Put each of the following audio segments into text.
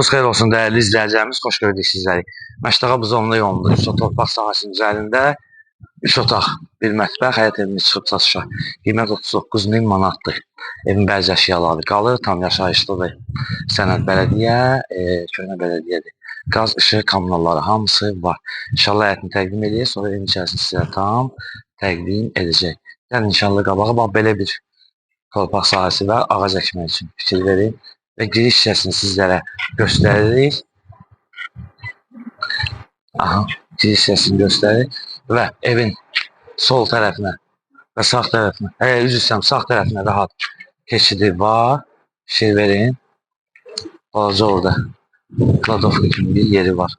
Vaxtınız xeyir olsun değerli izləyicilərimiz, xoş gördük sizləri. Məştaqa Buzovna yolunda 3 torpaq sahəsinin üzərində 3 otaq, bir mətbəx, həyət evimiz çıxıb satışa. Qiymət 39.000 manatdır. Evin bəzi əşyaları qalır, tam yaşayışlıdır. Sənəd bələdiyyə, köhnə bələdiyyədir. Qaz, işıq, kommunalları hamısı var. İnşallah həyətini təqdim edəcək, sonra evin içərisini sizə tam təqdim edəcək. Yəni inşallah qabağa bax belə bir torpaq sahəsi var, ağac əkmək üçün fikir verin. Ve giriş hissəsini sizlərə göstəririk. Aha, giriş hissəsini göstəririk və evin sol tərəfinə və sağ tərəfinə, üzr istəyirəm, sağ tərəfinə rahat keçidi var. Fikir verin. Balaca orada kladovka kimi bir yeri var.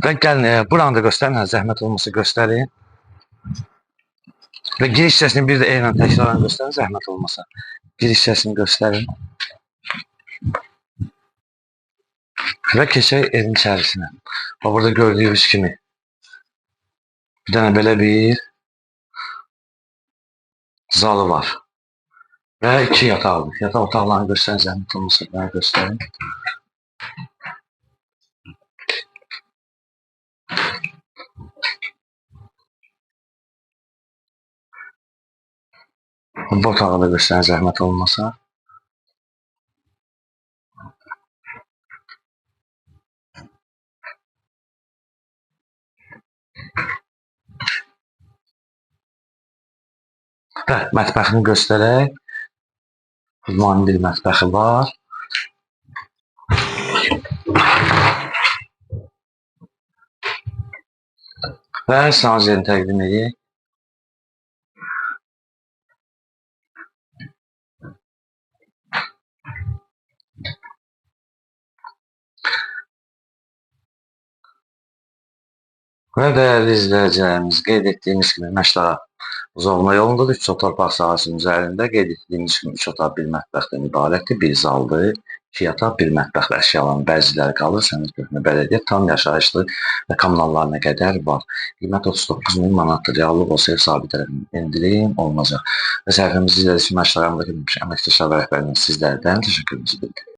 Və gəlin, buranı da göstərin, zəhmət olmasa göstərin. Və giriş hissəsini bir də eynən təkrarən göstərin, zəhmət olmasa. Giriş hissəsini göstərin. Və keçək evin içərisinə. Burada gördüyünüz kimi bir dənə belə bir zalı var. Və 2 yataqlı. Yataq otaqlarını göstərin, zəhmət olmasa bana göstərin. Bu otağı da göstərin, zəhmət olmasa. Və mətbəxini göstərək. Uzmanın bir mətbəxi var. Və sanazerini təqdim edək. Və dəyərli izləyicilərimiz, qeyd etdiyimiz kimi Məştaqa Buzovna yolundadır. 3 torpaq sahəsinin üzərində qeyd etdiyimiz kimi 3 otaq, bir mətbəxdən ibarətdir. Bir zaldır, 2 yataq, bir mətbəx və əşyaların bəziləri qalır. Sənəd köhnə bələdiyyə tam yaşayışlı və kommunallarına qədər var. Qiymət 39.000 manatdır. Reallıq olsa ev sahibi tərəfindən endirim olunacaq. Və səhifəmizi izlədiyiniz üçün Məştaqamdakı əməkdaşlar və rəhbərlərinə sizlərdən təşəkkürümüzü bildirir.